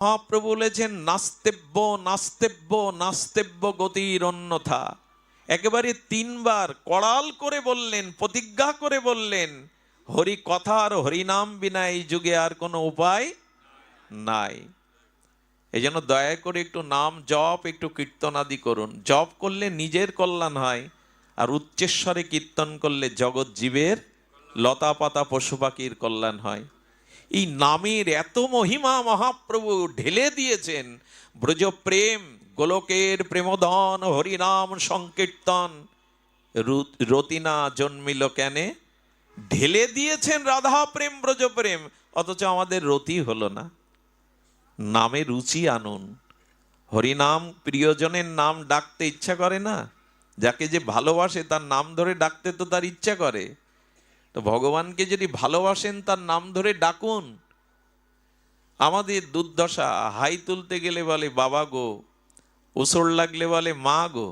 মহাপ্রভু বলেছেন নাস্তেব্য নাস্তেব্য নাস্তেব্য গতির অন্যথা। একেবারে তিনবার কড়াল করে বললেন, প্রতিজ্ঞা করে বললেন, হরি কথা আর হরিনাম বিনা এই যুগে আর কোনো উপায় নাই। এই জন্য দয়া করে একটু নাম জপ, একটু কীর্তন আদি করুন। জপ করলে নিজের কল্যাণ হয়, আর উচ্চেশ্বরে কীর্তন করলে জগৎ জীবের, লতা পাতা পশু পাখির কল্যাণ হয়। এই নামের এত মহিমা মহাপ্রভু ঢেলে দিয়েছেন। ব্রজ প্রেম, গোলকের প্রেমধন, হরিনাম সংকীর্তন, রতিনা জন্মিল কেনে, ঢেলে দিয়েছেন রাধা প্রেম ব্রজ প্রেম, অথচ আমাদের রতি হলো না। নামে রুচি আনুন। হরিনাম, প্রিয়জনের নাম ডাকতে ইচ্ছা করে না? যাকে যে ভালোবাসে তার নাম ধরে ডাকতে তো তার ইচ্ছা করে। তো ভগবানকে যদি ভালোবাসেন তার নাম ধরে ডাকুন। আমাদের দুর্দশা, হাই তুলতে গেলে বলে বাবা গো, ওসর লাগলে বলে মা গো।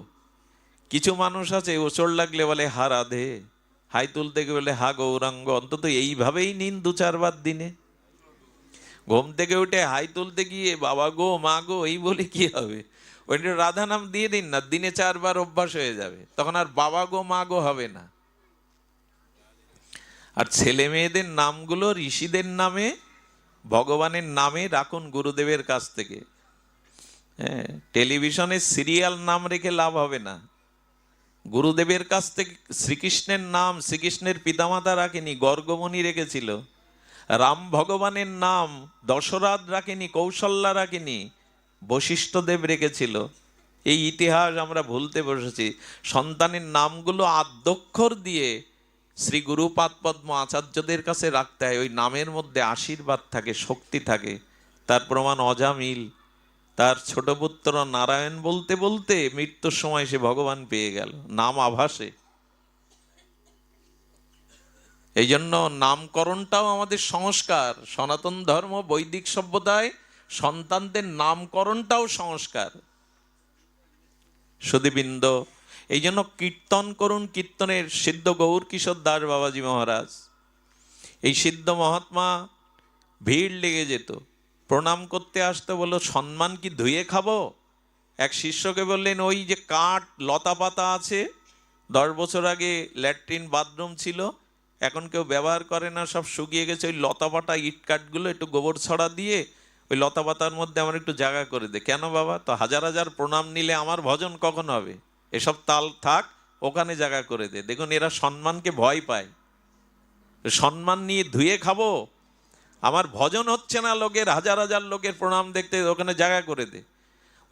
কিছু মানুষ আছে ওসর লাগলে বলে হা রাধে, হাই তুলতে গেলে বলে হা গৌরাঙ্গ। অন্তত এইভাবেই নিন 2-4 বার দিনে। ঘুম থেকে উঠে হাই তুলতে গিয়ে বাবা গো মা গো এই বলে কি হবে? ওইটা রাধা নাম দিয়ে দিন না, দিনে 4 বার অভ্যাস হয়ে যাবে, তখন আর বাবা গো মা গো হবে না। আর ছেলে মেয়েদের নামগুলো ঋষিদের নামে, ভগবানের নামে রাখুন গুরুদেবের কাছ থেকে। হ্যাঁ, টেলিভিশনে সিরিয়াল নাম রেখে লাভ হবে না। গুরুদেবের কাছ থেকে শ্রীকৃষ্ণের নাম শ্রীকৃষ্ণের পিতামাতা রাখেনি, গর্গমণি রেখেছিল। রাম ভগবানের নাম দশরথ রাখেনি, কৌশল্যা রাখেনি, বশিষ্ঠদেব রেখেছিল। এই ইতিহাস আমরা ভুলতে বসেছি। সন্তানের নামগুলো আদ্যক্ষর দিয়ে শ্রী গুরুপাদ পদ্ম আচার্যদের কাছে রাখতে হয়। ওই নামের মধ্যে আশীর্বাদ থাকে, শক্তি থাকে। তার প্রমাণ অজামিল। তার ছোট পুত্র নারায়ণ বলতে বলতে মৃত্যুর সময় সে ভগবান পেয়ে গেল, নাম আভাসে। এই জন্য নামকরণটাও আমাদের সংস্কার। সনাতন ধর্ম, বৈদিক সভ্যতায় সন্তানদের নামকরণটাও সংস্কার। সুধীবৃন্দ, এই জন্য কীর্তন করুন। কীর্তনের সিদ্ধ গৌর কিশোর দাস বাবাজি মহারাজ, এই সিদ্ধ মহাত্মা ভিড় লেগে যেত, প্রণাম করতে আসতে, বললো সম্মান কি ধুয়ে খাবো? এক শিষ্যকে বললেন, ওই যে কাঠ লতা পাতা আছে, 10 বছর আগে ল্যাট্রিন বাথরুম ছিল, এখন কেউ ব্যবহার করে না, সব শুকিয়ে গেছে, ওই লতা পাতা ইট কাঠগুলো একটু গোবর ছড়া দিয়ে ওই লতা পাতার মধ্যে আমার একটু জায়গা করে দে। কেন বাবা? তো হাজার হাজার প্রণাম নিলে আমার ভজন কখন হবে? এসব তাল থাক, ওখানে জায়গা করে দে। দেখুন, এরা সম্মানকে ভয় পায়। সম্মান নিয়ে ধুয়ে খাবো? আমার ভজন হচ্ছে না, লোকের হাজার হাজার লোকের প্রণাম দেখতে, ওখানে জায়গা করে দে।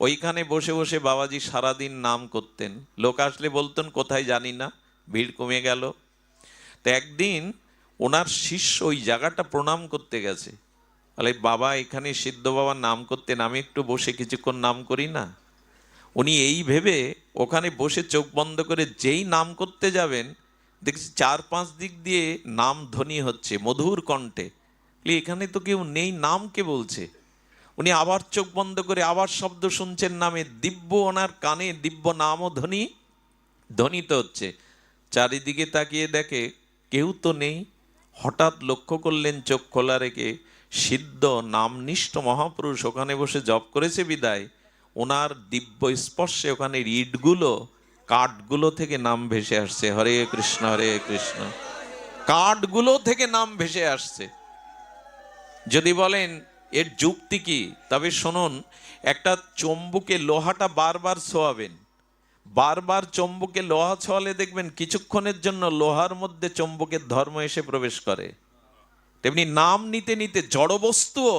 ওইখানে বসে বসে বাবাজি সারাদিন নাম করতেন। লোক আসলে বলতেন কোথায় জানি না, ভিড় কমে গেল। তো একদিন ওনার শিষ্য ওই জায়গাটা প্রণাম করতে গেছে, বলে বাবা এখানে সিদ্ধ বাবার নাম করতেন, আমি একটু বসে কিছুক্ষণ নাম করি না? উনি এই ভেবে ওখানে বসে চোখ বন্ধ করে যেই নাম করতে যাবেন, দেখছি 4-5 দিক দিয়ে নাম ধ্বনি হচ্ছে মধুর কণ্ঠে। এখানে তো কেউ নেই, নাম কে বলছে? উনি আবার চোখ বন্ধ করে আবার শব্দ শুনছেন নামে, দিব্য ওনার কানে দিব্য নামও ধ্বনিত হচ্ছে। চারিদিকে তাকিয়ে দেখে কেউ তো নেই। হঠাৎ লক্ষ্য করলেন চোখ খোলা রেখে, সিদ্ধ নামনিষ্ঠ মহাপুরুষ ওখানে বসে জপ করেছে বিদায় ওনার দিব্য স্পর্শে ওখানে ইটগুলো, কাঠগুলো থেকে নাম ভেসে আসছে, হরে কৃষ্ণ হরে কৃষ্ণ। কাঠগুলো থেকে নাম ভেসে আসছে। যদি বলেন এর যুক্তি কি, তবে শুনুন, একটা চম্বুকে লোহাটা বারবার ছোঁয়াবেন, বারবার চম্বুকে লোহা ছোঁয়ালে দেখবেন কিছুক্ষণের জন্য লোহার মধ্যে চম্বুকের ধর্ম এসে প্রবেশ করে। তেমনি নাম নিতে নিতে জড়বস্তুও।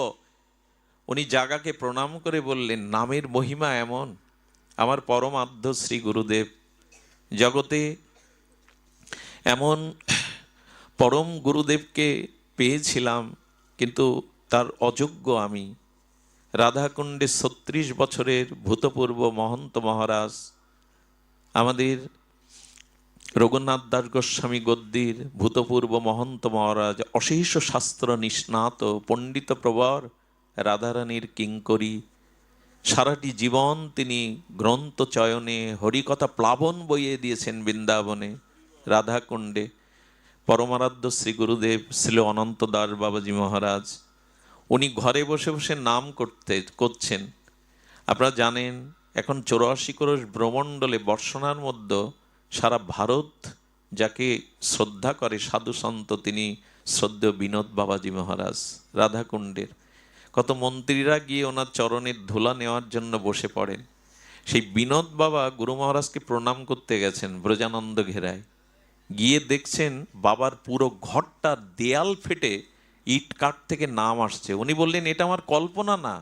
উনি জাগাকে প্রণাম করে বললেন, নামের মহিমা এমন। আমার পরমাধ্য শ্রী গুরুদেব, জগতে এমন পরম গুরুদেবকে পেয়েছিলাম, কিন্তু তার অযোগ্য আমি। রাধাকুণ্ডে 36 বছরের ভূতপূর্ব মহন্ত মহারাজ, আমাদের রঘুনাথ দাস গোস্বামী গদ্দির ভূতপূর্ব মহন্ত মহারাজ, অশেষ শাস্ত্র নিষ্ণাত পণ্ডিত প্রবর, রাধারানীর কিঙ্করী। সারাটি জীবন তিনি গ্রন্থ চয়নে হরিকথা প্লাবন বইয়ে দিয়েছেন বৃন্দাবনে, রাধাকুণ্ডে। পরমারাধ্য শ্রী গুরুদেব শ্রী অনন্ত দাস বাবাজি মহারাজ, উনি ঘরে বসে বসে নাম করছেন। আপনারা জানেন এখন 84 ক্রোশ ব্রহ্মণ্ডলে বর্ষণার মধ্যে সারা ভারত যাকে শ্রদ্ধা করে সাধু সন্ত, তিনি শ্রদ্ধেয় বিনোদ বাবাজি মহারাজ রাধাকুণ্ডের। কত মন্ত্রীরা গিয়ে ওনার চরণের ধুলা নেওয়ার জন্য বসে পড়েন। সেই বিনোদ বাবা গুরু মহারাজকে প্রণাম করতে গেছেন ব্রজানন্দ ঘেরায়, গিয়ে দেখছেন বাবার পুরো ঘরটা দেয়াল ফেটে ইট কাঠ থেকে নাম আসছে। উনি বললেন, এটা আমার কল্পনা না,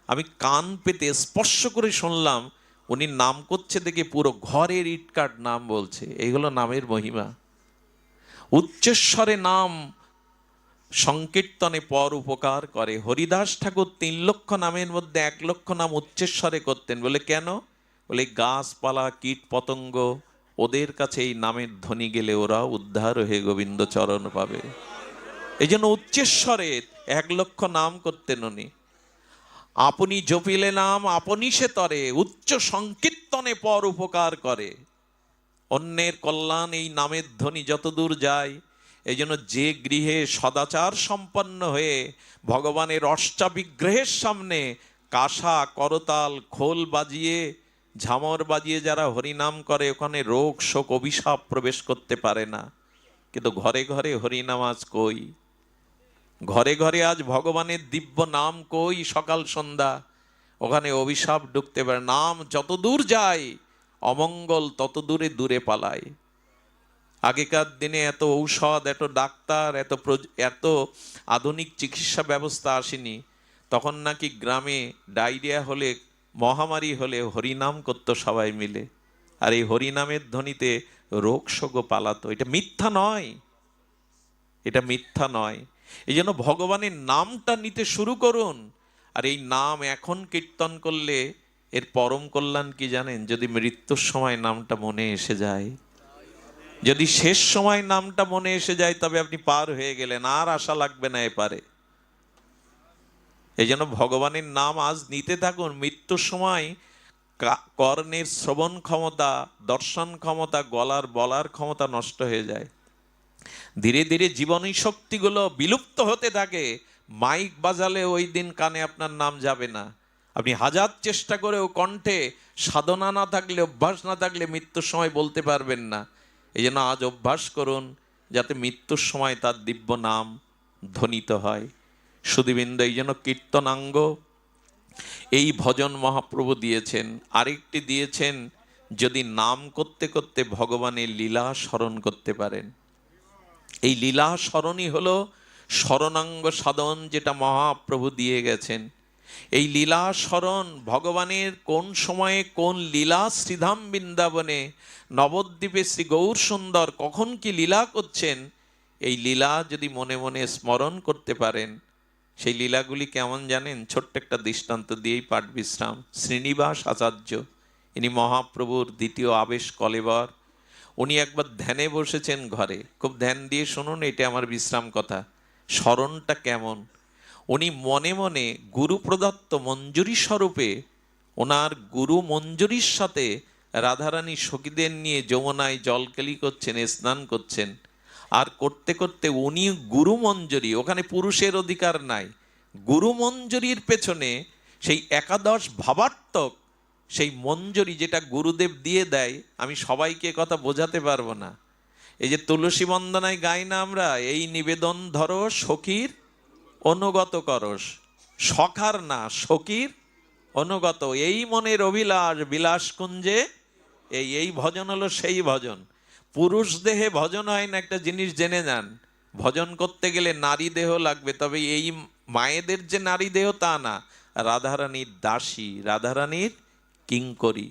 আমি কান পেতে স্পর্শ করে শুনলাম উনি নাম করছে দেখে পুরো ঘরের ইট কাঠ নাম বলছে। এই হলো নামের মহিমা। উচ্চস্বরে নাম সংকীর্তনে পর উপকার করে। হরিদাস ঠাকুর 3 লক্ষ নামের মধ্যে 1 লক্ষ নাম উচ্চস্বরে করতেন। বলে কেন? বলে গাছপালা কীট পতঙ্গ ওদের কাছে এই নামের ধ্বনি গেলে ওরা উদ্ধার হয়ে গোবিন্দ চরণ পাবে। এই জন্য উচ্চস্বরে 1 লক্ষ নাম করতেন উনি। আপনি জপিলে নাম আপনি সে তরে, উচ্চ সংকীর্তনে পর উপকার করে। অন্যের কল্যাণ এই নামের ধ্বনি যতদূর যায়। এই জন্য যে গৃহে সদাচার সম্পন্ন হয়ে ভগবানের অষ্টাবিগ্রহের সামনে কাঁসা করতাল খোল বাজিয়ে ঝামর বাজিয়ে যারা হরিনাম করে, ওখানে রোগ শোক অভিশাপ প্রবেশ করতে পারে না। কিন্তু ঘরে ঘরে হরিনাম আজ কই? ঘরে ঘরে আজ ভগবানের দিব্য নাম কই? সকাল সন্ধ্যা ওখানে অভিশাপ ঢুকতে পারে। নাম যত দূর যায় অমঙ্গল তত দূরে দূরে পালায়। আগেকার দিনে এত ঔষধ, এত ডাক্তার, এত আধুনিক চিকিৎসা ব্যবস্থা আসেনি। তখন নাকি গ্রামে ডায়রিয়া হলে, মহামারী হলে হরিনাম করতো সবাই মিলে, আর এই হরিনামের ধ্বনিতে রোগ শোক পালাতো। এটা মিথ্যা নয়, এটা মিথ্যা নয়। এই জন্য ভগবানের নামটা নিতে শুরু করুন। আর এই নাম এখন কীর্তন করলে এর পরম কল্যাণ কি জানেন? যদি মৃত্যুর সময় নামটা মনে এসে যায়, যদি শেষ সময় নামটা মনে এসে যায়, তবে আপনি পার হয়ে গেলেন, আর আশা লাগবে না এপারে। এই জন্য ভগবানের নাম আজ নিতে থাকুন। মৃত্যুর সময় কর্ণের শ্রবণ ক্ষমতা, দর্শন ক্ষমতা, গলার বলার ক্ষমতা নষ্ট হয়ে যায়। ধীরে ধীরে জীবনী শক্তিগুলো বিলুপ্ত হতে থাকে। মাইক বাজালে ওই দিন কানে আপনার নাম যাবে না। আপনি হাজার চেষ্টা করেও কণ্ঠে সাধনা না থাকলে, অভ্যাস না থাকলে মৃত্যুর সময় বলতে পারবেন না। এই জন্য আজ অভ্যাস করুন যাতে মৃত্যুর সময় তার দিব্য নাম ধ্বনিত হয়। সুধীবৃন্দ, এই জন্য কীর্তনাঙ্গ এই ভজন মহাপ্রভু দিয়েছেন। আরেকটি দিয়েছেন, যদি নাম করতে করতে ভগবানের লীলা স্মরণ করতে পারেন। এই লীলা স্মরণই হলো স্মরণাঙ্গ সাধন, যেটা মহাপ্রভু দিয়ে গেছেন। এই লীলা স্মরণ, ভগবানের কোন সময়ে কোন লীলা শ্রীধাম বৃন্দাবনে নবদ্বীপে শ্রী গৌর সুন্দর কখন কি লীলা করছেন, এই লীলা যদি মনে মনে স্মরণ করতে পারেন, সেই লীলাগুলি কেমন জানেন? ছোট্ট একটা দৃষ্টান্ত দিয়েই পাঠ বিশ্রাম। শ্রীনিবাস আচার্য, ইনি মহাপ্রভুর দ্বিতীয় আবেশ কলেবর। উনি একবার ধ্যানে বসেছেন ঘরে, খুব ধ্যান দিয়ে শুনুন, এটা আমার বিশ্রাম কথা, স্মরণটা কেমন। উনি মনে মনে গুরু প্রদত্ত মঞ্জুরি স্বরূপে ওনার গুরু মঞ্জুরির সাথে রাধারানী সখীদের নিয়ে যমুনায় জলকেলি করছেন, স্নান করছেন। আর করতে করতে উনি গুরু মঞ্জুরি, ওখানে পুরুষের অধিকার নাই, গুরু মঞ্জুরির পেছনে সেই একাদশ ভাবাত্মক সেই মঞ্জুরি যেটা গুরুদেব দিয়ে দেয়, আমি সবাইকে কথা বোঝাতে পারবো না। এই যে তুলসী বন্দনায় গাই না আমরা, এই নিবেদন ধরো সখীর অনুগত করস, সখার না সখীর অনুগত, এই মনের অভিলাষ বিলাস কুঞ্জে, এই ভজন হলো সেই ভজন। পুরুষ দেহে ভজন হয় না, একটা জিনিস জেনে যান। ভজন করতে গেলে নারী দেহ লাগবে, তবে এই মায়েদের যে নারী দেহ তা না, রাধারানীর দাসী, রাধারানীর কিঙ্করী।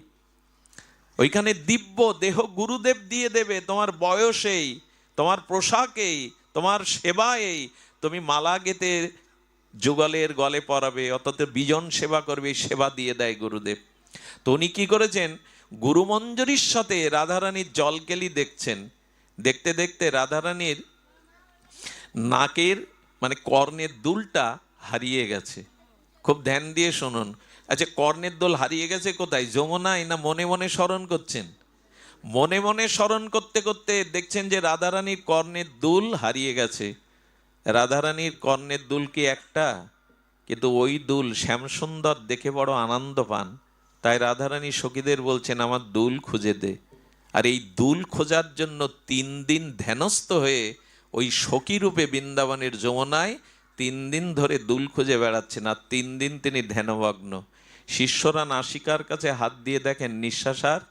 ওইখানে দিব্য দেহ গুরুদেব দিয়ে দেবে। তোমার বয়সেই, তোমার পোশাকেই, তোমার সেবায়েই, তুমি মালা গেতে যুগলের গলে পরাবে, অর্থাৎ বিজন সেবা করবে, সেবা দিয়ে দেয় গুরুদেব। তো উনি কি করেছেন? গুরু মঞ্জুরির সাথে রাধারানীর জলকেলি দেখছেন। দেখতে দেখতে রাধারানীর নাকের মানে কর্ণের দুলটা হারিয়ে গেছে। খুব ধ্যান দিয়ে শুনুন। আচ্ছা, কর্ণের দোল হারিয়ে গেছে কোথায়? যমুনায় না মনে মনে স্মরণ করছেন? মনে মনে স্মরণ করতে করতে দেখছেন যে রাধারানীর কর্ণের দুল হারিয়ে গেছে। রাধারানীর কর্ণের দুল কি একটা? কিন্তু ওই দুল শ্যামসুন্দর দেখে বড় আনন্দ পান, তাই রাধারানী সখীদের বলছেন আমার দুল খুঁজে দে। আর এই দুল খোঁজার জন্য 3 দিন ধ্যানস্থ হয়ে ওই সখী রূপে বৃন্দাবনের যমুনায় 3 দিন ধরে দুল খুঁজে বেড়াচ্ছেন, আর 3 দিন তিনি ধ্যানমগ্ন। শিষ্যরা নাসিকার কাছে হাত দিয়ে দেখেন নিঃশ্বাস আর,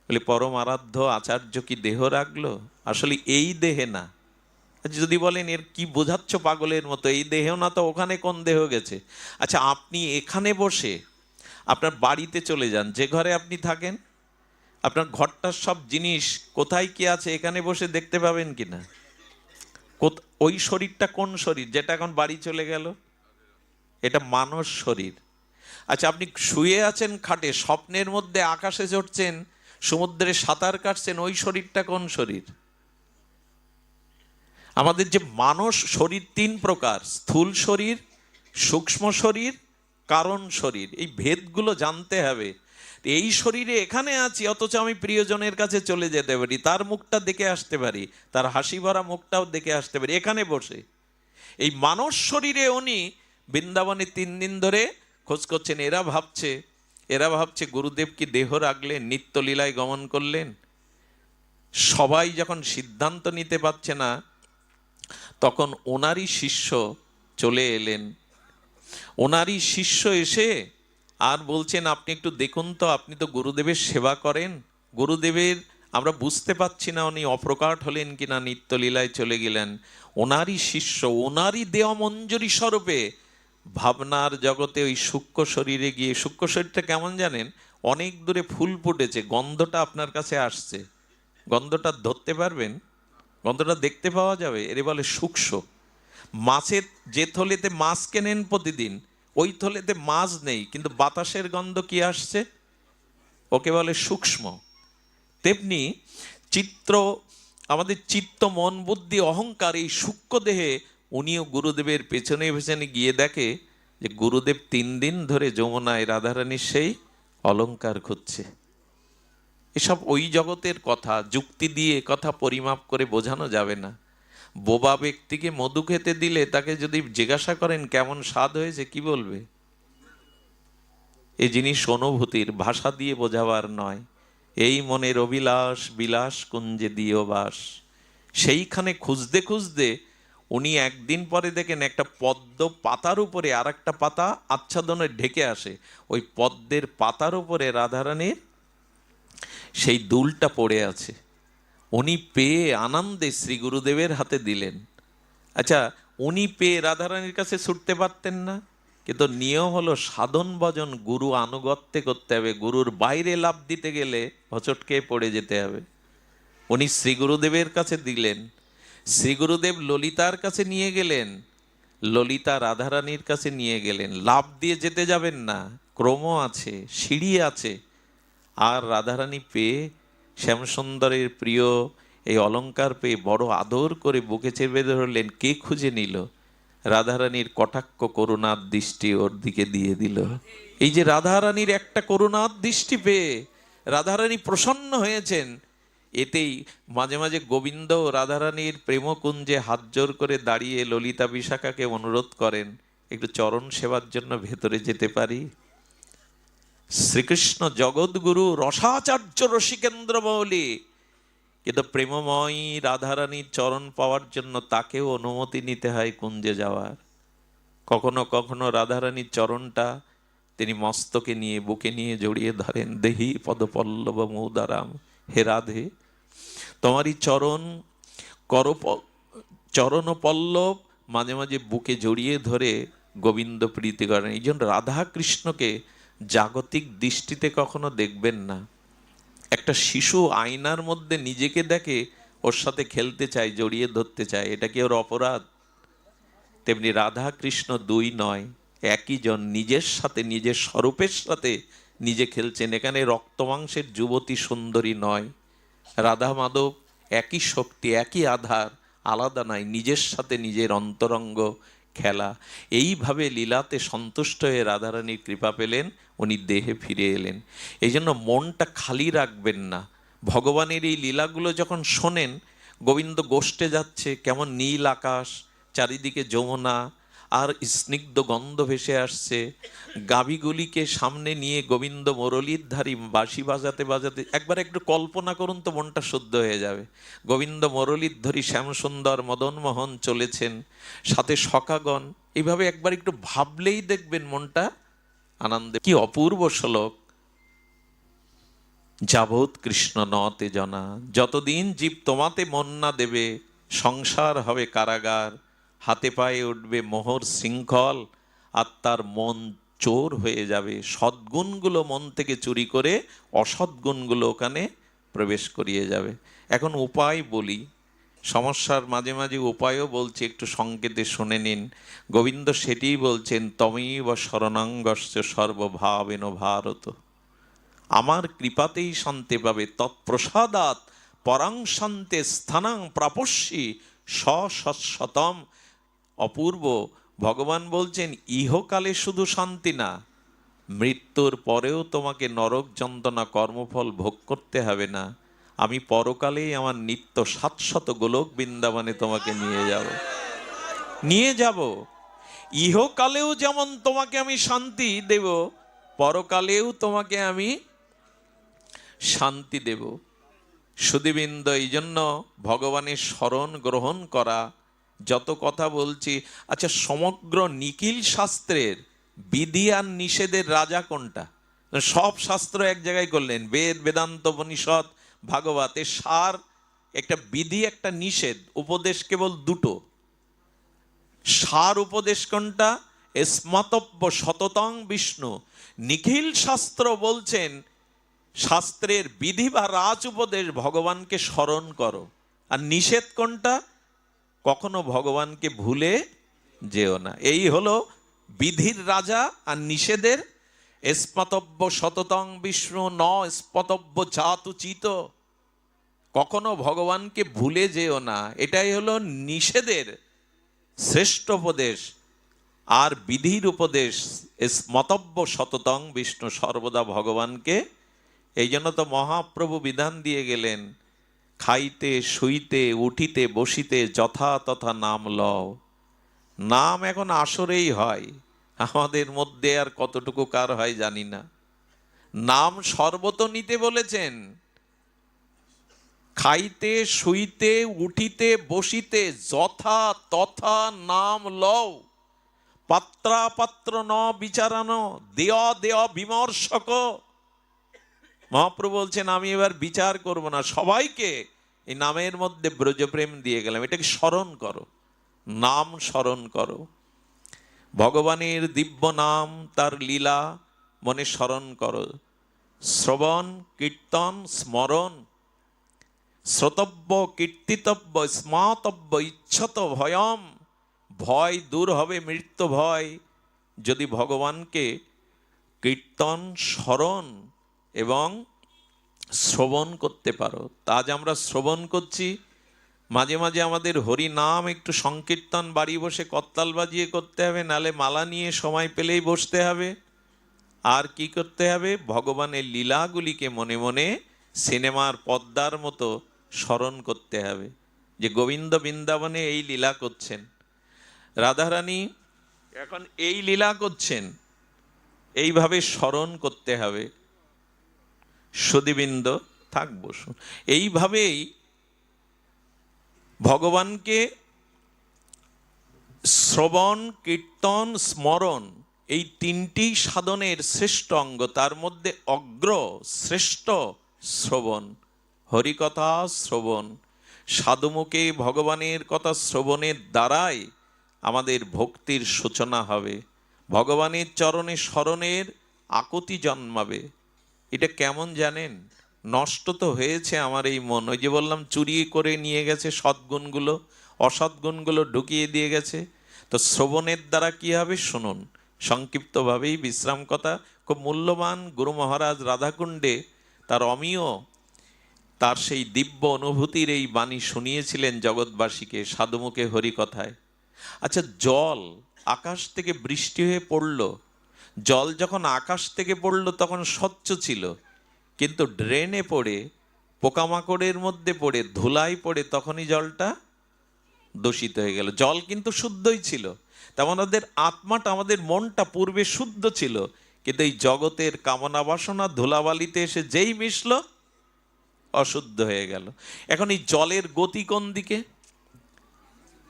বলে পরম আরাধ্য আচার্য কি দেহ রাখলো? আসলে এই দেহে না। যদি বলেন এর কি বোঝাচ্ছ পাগলের মতো, এই দেহ না তো ওখানে কোন দেহ গেছে? আচ্ছা, আপনি এখানে বসে আপনার বাড়িতে চলে যান, যে ঘরে আপনি থাকেন, আপনার ঘরটার সব জিনিস কোথায় কি আছে এখানে বসে দেখতে পাবেন কিনা? ওই শরীরটা কোন শরীর যেটা এখন বাড়ি চলে গেল? এটা মানস শরীর। আচ্ছা, আপনি শুয়ে আছেন খাটে, স্বপ্নের মধ্যে আকাশে চড়ছেন, সমুদ্রে সাঁতার কাটছেন, ওই শরীরটা কোন শরীর? আমাদের যে মানস শরীর 3 প্রকার, স্থূল শরীর, সূক্ষ্ম শরীর, কারণ শরীর। এই ভেদগুলো জানতে হবে। এই শরীরে এখানে আছি, অথচ আমি প্রিয়জনের কাছে চলে যেতে পারি, তার মুখটা দেখে আসতে পারি, তার হাসি ভরা মুখটাও দেখে আসতে পারি এখানে বসে। এই মানস শরীরে উনি বৃন্দাবনে 3 দিন ধরে খোঁজ করছেন। এরা ভাবছে গুরুদেব কি দেহ রাখলেন, নিত্য লীলায় গমন করলেন? সবাই যখন সিদ্ধান্ত নিতে পারছে না, তখন ওনারই শিষ্য চলে এলেন। ওনারই শিষ্য এসে আর বলছেন আপনি একটু দেখুন তো, আপনি তো গুরুদেবের সেবা করেন, গুরুদেবের আমরা বুঝতে পারছি না উনি অপ্রকাট হলেন কিনা, নিত্যলীলায় চলে গেলেন। ওনারই শিষ্য, ওনারই দেহ মঞ্জুরি স্বরূপে ভাবনার জগতে ওই সূক্ষ্ম শরীরে গিয়ে, সূক্ষ্ম শরীরটা কেমন জানেন? অনেক দূরে ফুল ফুটেছে, গন্ধটা আপনার কাছে আসছে, গন্ধটা ধরতে পারবেন? গন্ধটা দেখতে পাওয়া যাবে, এর বলে সূক্ষ্ম। মাছের যে থলেতে মাছ কেনেন প্রতিদিন, ওই থলেতে মাছ নেই, কিন্তু বাতাসের গন্ধ কি আসছে, ওকে বলে সূক্ষ্ম। তেমনি আমাদের চিত্ত, মন, বুদ্ধি, অহংকার, এই সূক্ষ্ম দেহে উনিও গুরুদেবের পেছনে পেছনে গিয়ে দেখে যে গুরুদেব 3 দিন ধরে যমুনায় রাধারানীর সেই অলংকার খুঁজছে। এসব ওই জগতের কথা, যুক্তি দিয়ে কথা পরিমাপ করে বোঝানো যাবে না। বোবা ব্যক্তিকে মধু খেতে দিলে তাকে যদি জিজ্ঞাসা করেন কেমন স্বাদ হয়েছে, কি বলবে? এই জিনিস অনুভূতির, ভাষা দিয়ে বোঝাবার নয়। এই মনের অভিলাষ বিলাস কুঞ্জে দিও বাস। সেইখানে খুঁজতে খুঁজতে উনি একদিন পরে দেখেন একটা পদ্ম পাতার উপরে আর একটা পাতা আচ্ছাদনে ঢেকে আসে, ওই পদ্মের পাতার উপরে রাধারানীর সেই দুলটা পড়ে আছে। উনি পেয়ে আনন্দে শ্রী গুরুদেবের হাতে দিলেন। আচ্ছা, উনি পেয়ে রাধারানীর কাছে ছুটতে পারতেন না? কিন্তু নিয়ম হলো সাধন ভজন গুরু আনুগত্যে করতে হবে, গুরুর বাইরে লাভ দিতে গেলে হচটকে পড়ে যেতে হবে। উনি শ্রী গুরুদেবের কাছে দিলেন, শ্রী গুরুদেব ললিতার কাছে নিয়ে গেলেন, ললিতা রাধারানীর কাছে নিয়ে গেলেন। লাভ দিয়ে যেতে যাবেন না, ক্রম আছে, সিঁড়ি আছে। আর রাধারানী পেয়ে, শ্যামসুন্দরের প্রিয় এই অলংকার পেয়ে বড় আদর করে বুকে চেপে ধরলেন। কে খুঁজে নিল? রাধারানীর কটাক্ষ করুণার দৃষ্টি ওর দিকে দিয়ে দিল। এই যে রাধারানীর একটা করুণার দৃষ্টি পেয়ে রাধারানী প্রসন্ন হয়েছেন, এতেই মাঝে মাঝে গোবিন্দ রাধারানীর প্রেমকুঞ্জে হাত জোর করে দাঁড়িয়ে ললিতা বিশাখাকে অনুরোধ করেন, একটু চরণ সেবার জন্য ভেতরে যেতে পারি? শ্রীকৃষ্ণ জগৎগুরু, রসাচার্য, রসিকেন্দ্র মৌলি, কিন্তু প্রেমময়ী রাধারানীর চরণ পাওয়ার জন্য তাকেও অনুমতি নিতে হয় কুঞ্জে যাওয়ার। কখনো কখনো রাধারানীর চরণটা তিনি মস্তকে নিয়ে, বুকে নিয়ে জড়িয়ে ধরেন। দেহি পদপল্লব মৌদারাম, হে রাধে তোমারই চরণ পল্লব মাঝে মাঝে বুকে জড়িয়ে ধরে গোবিন্দ প্রীতি করেন। এই জন্য রাধা কৃষ্ণকে জাগতিক দৃষ্টিতে কখনো দেখবেন না। একটা শিশু আয়নার মধ্যে নিজেকে দেখে, ওর সাথে খেলতে চায়, জড়িয়ে ধরতে চায়, এটা কি ওর অপরাধ? তেমনি রাধা কৃষ্ণ 2 নয়, একই জন, নিজের সাথে, নিজের স্বরূপের সাথে নিজে খেলছেন। এখানে রক্তমাংসের যুবতী সুন্দরী নয়, রাধা মাধব একই শক্তি, একই আধার, আলাদা নাই, নিজের সাথে নিজের অন্তরঙ্গ খেলা। এইভাবে লীলাতে সন্তুষ্ট হয়ে রাধারানীর কৃপা পেলেন, উনি দেহে ফিরে এলেন। এই জন্য মনটা খালি রাখবেন না। ভগবানের এই লীলাগুলো যখন শোনেন, গোবিন্দ গোষ্ঠে যাচ্ছে, কেমন নীল আকাশ, চারিদিকে যমুনা, আর স্নিগ্ধ গন্ধ ভেসে আসছে। গাভীগুলিকে সামনে নিয়ে গোবিন্দ মুরলীর ধারী বাঁশি বাজাতে বাজাতে, একবার একটু কল্পনা করুন তো, মনটা শুদ্ধ হয়ে যাবে। গোবিন্দ মুরলীর ধরী শ্যামসুন্দর মদনমোহন চলেছেন, সাথে সখাগণ। এইভাবে একবার একটু ভাবলেই দেখবেন মনটা আনন্দে। কি অপূর্ব শ্লোক! যাবৎ কৃষ্ণ নতে জনা, যতদিন জীব তোমাতে মন না দেবে, সংসার হবে কারাগার, হাতে পায়ে উঠবে মোহর শৃঙ্খল, আর তার মন চোর হয়ে যাবে। সদ্গুণগুলো মন থেকে চুরি করে অসদ্গুণগুলো ওখানে প্রবেশ করিয়ে যাবে। এখন উপায় বলি, সমস্যার মাঝে মাঝে উপায়ও বলছি, একটু সংকেতে শুনে নিন। গোবিন্দ সেটিই বলছেন, তমেব শরণাঙ্গস্য সর্বভাবেন ভারত, আমার কৃপাতেই শান্তি পাবে। তৎপ্রসাদাৎ পরাং শান্তে স্থানাং প্রাপস্যি সশতম। অপূর্ব! ভগবান বলছেন, ইহকালে শুধু শান্তি না, মৃত্যুর পরেও তোমাকে নরক যন্ত্রণা কর্মফল ভোগ করতে হবে না। আমি পরকালেই আমার নিত্য 700 গোলক বৃন্দাবনে তোমাকে নিয়ে যাব। ইহকালেও যেমন তোমাকে আমি শান্তি দেব, পরকালেও তোমাকে আমি শান্তি দেব। সুধীবৃন্দ, এই জন্য ভগবানের শরণ গ্রহণ করা। যত কথা বলছি, আচ্ছা, সমগ্র নিখিল শাস্ত্রের বিধি আর নিষেধের রাজা কোনটা? সব শাস্ত্র এক জায়গায় করলেন, বেদ, বেদান্ত, উপনিষদ, ভাগবত। এর সার একটা বিধি, একটা নিষেধ, উপদেশ কেবল দুটো। সার উপদেশ কোনটা? স্মতব্য সততং বিষ্ণু। নিখিল শাস্ত্র বলছেন, শাস্ত্রের বিধি বা রাজ উপদেশ, ভগবানকে স্মরণ করো। আর নিষেধ কোনটা? কখনো ভগবানকে ভুলে যেও না। এই হলো বিধির রাজা আর নিষেধের। স্মতব্য সততং বিষ্ণু ন স্মতব্য জাতুচিত। কখনো ভগবানকে ভুলে যেও না, এটাই হলো নিষেধের শ্রেষ্ঠ উপদেশ। আর বিধির উপদেশ স্মতব্য সততং বিষ্ণু, সর্বদা ভগবানকে। এই জন্য তো মহাপ্রভু বিধান দিয়ে গেলেন, খাইতে শুইতে উঠিতে বসিতে যথা তথা নাম লও। নাম এখন আসরেই হয়, আমাদের মধ্যে আর কতটুকু কার হয় জানি না। নাম সর্বত নিতে বলেছেন। খাইতে শুইতে উঠিতে বসিতে যথা তথা নাম লও। পাত্রাপাত্র ন বিচারানো, দেয় দেয় বিমর্শক। মহাপ্রভু বলছেন, আমি এবার বিচার করব না, সবাইকে এই নামের মধ্যে ব্রজপ্রেম দিয়ে গেলাম। এটাকে স্মরণ করো, নাম স্মরণ করো। ভগবানের দিব্য নাম, তার লীলা মনে স্মরণ করো। শ্রবণ কীর্তন স্মরণ, শ্রোতব্য কীর্তিতব্য স্মাতব্য ইচ্ছত ভয়ম। ভয় দূর হবে, মৃত্যু ভয়, যদি ভগবানকে কীর্তন স্মরণ এবং শ্রবণ করতে পারো। তা আজ আমরা শ্রবণ করছি, মাঝে মাঝে আমাদের হরি নাম একটু সংকীর্তন বাড়ি বসে করতাল বাজিয়ে করতে হবে, নালে মালা নিয়ে সময় পেলেই বসতে হবে। আর কি করতে হবে? ভগবানের লীলাগুলিকে মনে মনে সিনেমার পদ্মার মতো স্মরণ করতে হবে, যে গোবিন্দ বৃন্দাবনে এই লীলা করছেন, রাধারানী এখন এই লীলা করছেন। এইভাবে স্মরণ করতে হবে। সুধীবৃন্দ, থাকবো, এইভাবেই ভগবানকে শ্রবণ কীর্তন স্মরণ, এই তিনটি সাধনের শ্রেষ্ঠ অঙ্গ। তার মধ্যে অগ্র শ্রেষ্ঠ শ্রবণ, হরিকথা শ্রবণ। সাধুমুখে ভগবানের কথা শ্রবণের দ্বারাই আমাদের ভক্তির সূচনা হবে, ভগবানের চরণে স্মরণের আকুতি জন্মাবে। এটা কেমন জানেন? নষ্ট তো হয়েছে আমার এই মন। ওই যে বললাম, চুরি করে নিয়ে গেছে সদ্গুণগুলো, অসদ্গুণগুলো ঢুকিয়ে দিয়ে গেছে। তো শ্রবণের দ্বারা কি হবে শুনুন, সংক্ষিপ্তভাবেই বিশ্রাম কথা। খুব মূল্যবান গুরু মহারাজ রাধাকুণ্ডে তার অমীয়, তার সেই দিব্য অনুভূতির এই বাণী শুনিয়েছিলেন জগৎবাসীকে সাধুমুখে হরিকথায়। আচ্ছা, জল আকাশ থেকে বৃষ্টি হয়ে পড়ল, জল যখন আকাশ থেকে পড়লো তখন স্বচ্ছ ছিল, কিন্তু ড্রেনে পড়ে, পোকামাকড়ের মধ্যে পড়ে, ধুলাই পড়ে, তখনই জলটা দূষিত হয়ে গেল। জল কিন্তু শুদ্ধই ছিল, তেমন আমাদের আত্মাটা, আমাদের মনটা পূর্বে শুদ্ধ ছিল, কিন্তু এই জগতের কামনা বাসনা ধুলাবালিতে এসে যেই মিশলো অশুদ্ধ হয়ে গেল। এখন এই জলের গতি কোন দিকে?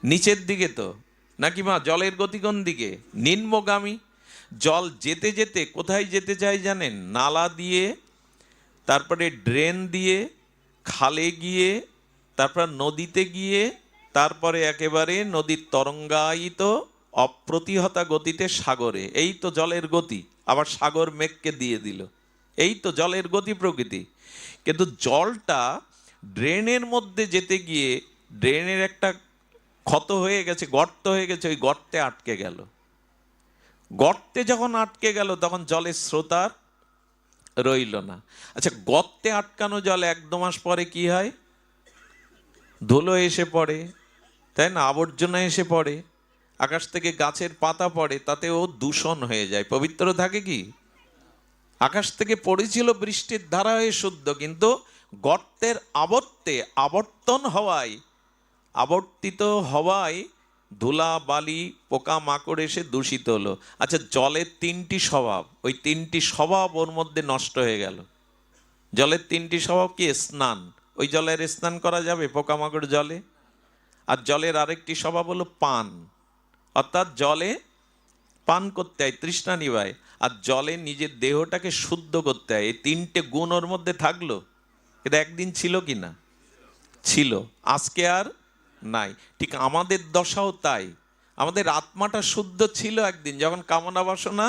নিচের দিকে তো নাকি মা? জলের গতি কোন দিকে? নিম্নগামী। জল যেতে যেতে কোথায় যেতে চাই জানেন? নালা দিয়ে, তারপরে ড্রেন দিয়ে, খালে গিয়ে, তারপর নদীতে গিয়ে, তারপরে একেবারে নদীর তরঙ্গায়িত অপ্রতিহতা গতিতে সাগরে। এই তো জলের গতি। আবার সাগর মেঘকে দিয়ে দিল। এই তো জলের গতি প্রকৃতি। কিন্তু জলটা ড্রেনের মধ্যে যেতে গিয়ে ড্রেনের একটা ক্ষত হয়ে গেছে, গর্ত হয়ে গেছে, ওই গর্তে আটকে গেল। গর্তে যখন আটকে গেল তখন জলের স্রোত আর রইল না। আচ্ছা, গর্তে আটকানো জল 1-2 মাস পরে কি হয়? ধুলো এসে পড়ে, তাই না? আবর্জনা এসে পড়ে, আকাশ থেকে গাছের পাতা পড়ে, তাতেও দূষণ হয়ে যায়। পবিত্র থাকে কি? আকাশ থেকে পড়েছিল বৃষ্টির ধারা হয়ে শুদ্ধ, কিন্তু গর্তের আবর্তন হওয়ায়, আবর্তিত হওয়ায় ধুলা বালি পোকা মাকড় এসে দূষিত হলো। আচ্ছা, জলের 3টি স্বভাব, ওই 3টি স্বভাব ওর মধ্যে নষ্ট হয়ে গেল। জলের 3টি স্বভাব কি? স্নান, ওই জলের স্নান করা যাবে পোকামাকড় জলে। আর জলের আরেকটি স্বভাব হলো পান, অর্থাৎ জলে পান করতে হয়, তৃষ্ণা নিবায়। আর জলে নিজের দেহটাকে শুদ্ধ করতে হয়। এই 3টে গুণ ওর মধ্যে থাকলো, কিন্তু একদিন ছিল কি না? ছিল, আজকে আর নাই। ঠিক আমাদের দশাও তাই। আমাদের আত্মাটা শুদ্ধ ছিল একদিন, যখন কামনা বাসনা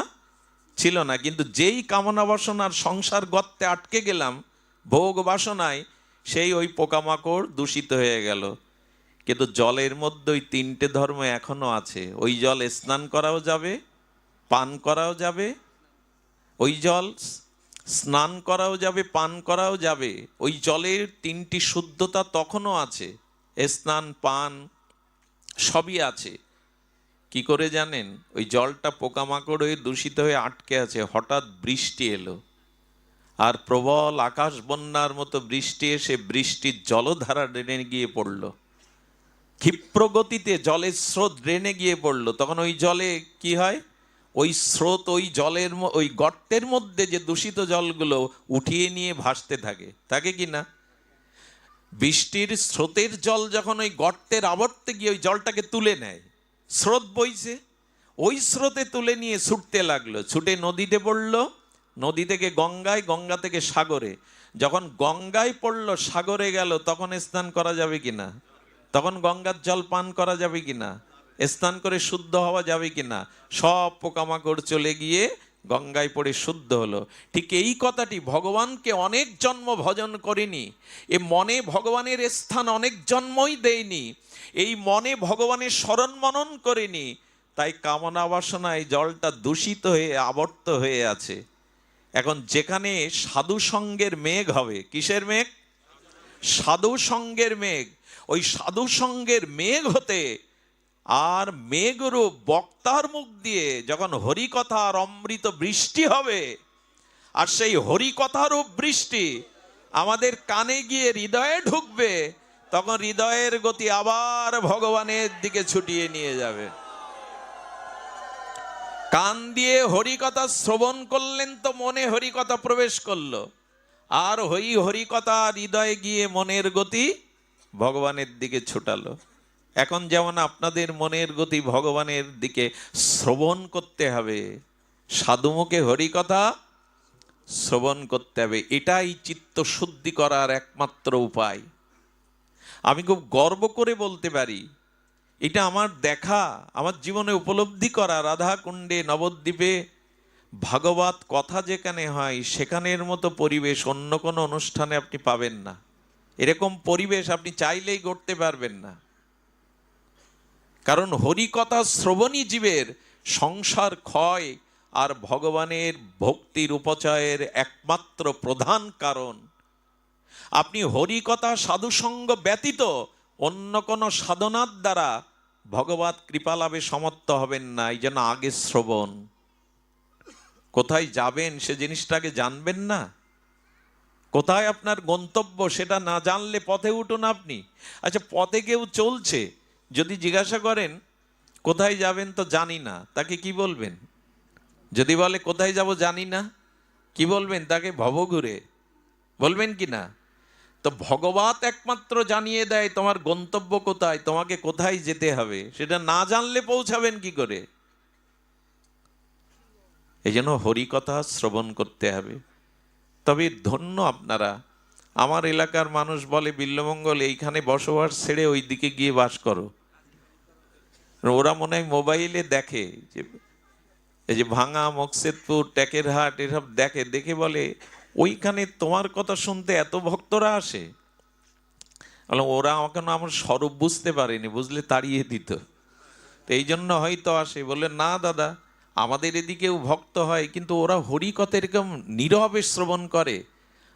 ছিল না। কিন্তু যেই কামনা বাসনার সংসার গর্তে আটকে গেলাম ভোগ বাসনায়, সেই ওই পোকামাকড় দূষিত হয়ে গেল। কিন্তু জলের মধ্যে ওই 3টে ধর্ম এখনো আছে। ওই জল স্নান করাও যাবে, পান করাও যাবে। ওই জল স্নান করাও যাবে, পান করাও যাবে। ওই জলের 3টি শুদ্ধতা তখনও আছে, স্নান পান সবই আছে। কি করে জানেন? ওই জলটা পোকামাকড় হয়ে দূষিত হয়ে আটকে আছে। হঠাৎ বৃষ্টি এলো, আর প্রবল আকাশ বন্যার মতো বৃষ্টি এসে বৃষ্টির জলধারা ড্রেনে গিয়ে পড়লো। ক্ষিপ্র গতিতে জলের স্রোত ড্রেনে গিয়ে পড়লো। তখন ওই জলে কি হয়? ওই স্রোত ওই জলের ওই গর্তের মধ্যে যে দূষিত জলগুলো উঠিয়ে নিয়ে ভাসতে থাকে, থাকে কি না? বৃষ্টির স্রোতের জল যখন ওই গর্তের আবর্তে গিয়ে ওই জলটাকে তুলে নেয়, স্রোত বইছে, ওই স্রোতে তুলে নিয়ে ছুটতে লাগলো, ছুটে নদীতে পড়লো, নদী থেকে গঙ্গায়, গঙ্গা থেকে সাগরে। যখন গঙ্গায় পড়লো, সাগরে গেল, তখন স্নান করা যাবে কিনা? তখন গঙ্গার জল পান করা যাবে কিনা? স্নান করে শুদ্ধ হওয়া যাবে কিনা? সব পোকামাকড় চলে গিয়ে গঙ্গায় পড়ে শুদ্ধ হলো। ঠিক এই কথাটি ভগবানকে অনেক জন্ম ভজন করেনি, এ মনে ভগবানের স্থান অনেক জন্মই দেয়নি, এই মনে ভগবানের স্মরণ মনন করেনি, তাই কামনা বাসনায় জলটা দূষিত হয়ে আবর্ত হয়ে আছে। এখন যেখানে সাধু সঙ্গের মেঘ হবে, কিসের মেঘ? সাধু সঙ্গের মেঘ। ওই সাধু সঙ্গের মেঘ হতে আর মেঘরূপ বক্তার মুখ দিয়ে যখন হরিকথার অমৃত বৃষ্টি হবে, আর সেই হরিকথারূপ বৃষ্টি আমাদের কানে গিয়ে হৃদয়ে ঢুকবে, তখন হৃদয়ের গতি আবার ভগবানের দিকে ছুটিয়ে নিয়ে যাবে। কান দিয়ে হরিকথা শ্রবণ করলেন তো মনে হরিকথা প্রবেশ করলো, আর হরিকথা হৃদয়ে গিয়ে মনের গতি ভগবানের দিকে ছুটালো। এখন যেমন আপনাদের মনের গতি ভগবানের দিকে শ্রবণ করতে হবে, সাধুমুখে হরিকথা শ্রবণ করতে হবে। এটাই চিত্ত শুদ্ধি করার একমাত্র উপায়। আমি খুব গর্ব করে বলতে পারি, এটা আমার দেখা, আমার জীবনে উপলব্ধি করা। রাধা কুণ্ডে নবদ্বীপে ভাগবত কথা যেখানে হয়, সেখানের মতো পরিবেশ অন্য কোনো অনুষ্ঠানে আপনি পাবেন না। এরকম পরিবেশ আপনি চাইলেই গড়তে পারবেন না। কারণ হরিকথা শ্রবণী জীবের সংসার ক্ষয় আর ভগবানের ভক্তির উপচয়ের একমাত্র প্রধান কারণ। আপনি হরিকথা সাধুসঙ্গ ব্যতীত অন্য কোনো সাধনার দ্বারা ভগবত কৃপা লাভে সমর্থ হবেন না। এই জন্য আগে শ্রবণ। কোথায় যাবেন সে জিনিসটাকে জানবেন না, কোথায় আপনার গন্তব্য সেটা না জানলে পথে উঠুন আপনি। আচ্ছা, পথে কেউ চলছে, যদি জিজ্ঞাসা করেন কোথায় যাবেন তো জানি না, তাকে কি বলবেন? যদি বলে কোথায় যাব জানি না, কি বলবেন তাকে? ভবঘুরে বলবেন কি না? তো ভগবান একমাত্র জানিয়ে দেয় তোমার গন্তব্য কোথায়, তোমাকে কোথায় যেতে হবে। সেটা না জানলে পৌঁছাবেন কি করে? এই জন্য হরিকথা শ্রবণ করতে হবে। তবে ধন্য আপনারা, আমার এলাকার মানুষ বলে বিল্লমঙ্গল এইখানে বসবাস ছেড়ে ওই দিকে গিয়ে বাস করো। ওরা মনে হয় মোবাইলে দেখে যে এই যে ভাঙা, মকসেদপুর, টেকেরহাট এসব দেখে, দেখে বলে ওইখানে তোমার কথা শুনতে এত ভক্তরা আসে। বললাম ওরা আমাকে না, আমার স্বরূপ বুঝতে পারেনি, বুঝলে তাড়িয়ে দিত। তো এই জন্য হয়তো আসে। বলে না দাদা, আমাদের এদিকেও ভক্ত হয়, কিন্তু ওরা হরিকথা এরকম নীরবে শ্রবণ করে।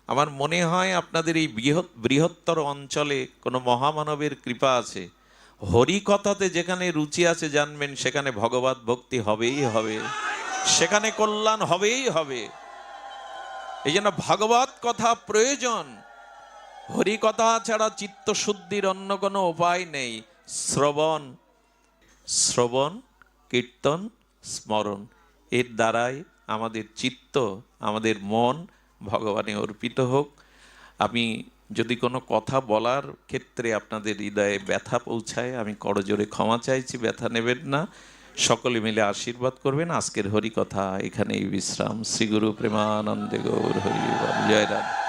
আমার মনে হয় আপনাদের এই বৃহত্তর অঞ্চলে কোনো মহামানবের কৃপা আছে। হরিকথাতে যেখানে রুচি আছে জানবেন, সেখানে ভগবত ভক্তি হবেই হবে, সেখানে কল্যাণ হবেই হবে। এই জন্য ভাগবত কথা প্রয়োজন। হরিকথা ছাড়া চিত্ত শুদ্ধির অন্য কোনো উপায় নেই। শ্রবণ, শ্রবণ, কীর্তন, স্মরণ, এর দ্বারাই আমাদের চিত্ত, আমাদের মন ভগবানে অর্পিত হোক। আমি যদি কোনো কথা বলার ক্ষেত্রে আপনাদের হৃদয়ে ব্যথা পৌঁছায়, আমি করজোরে ক্ষমা চাইছি, ব্যথা নেবেন না। সকলে মিলে আশীর্বাদ করবেন। আজকের হরিকথা এখানেই বিশ্রাম। শ্রীগুরু প্রেমানন্দে গৌর হরি বল। জয় রাম।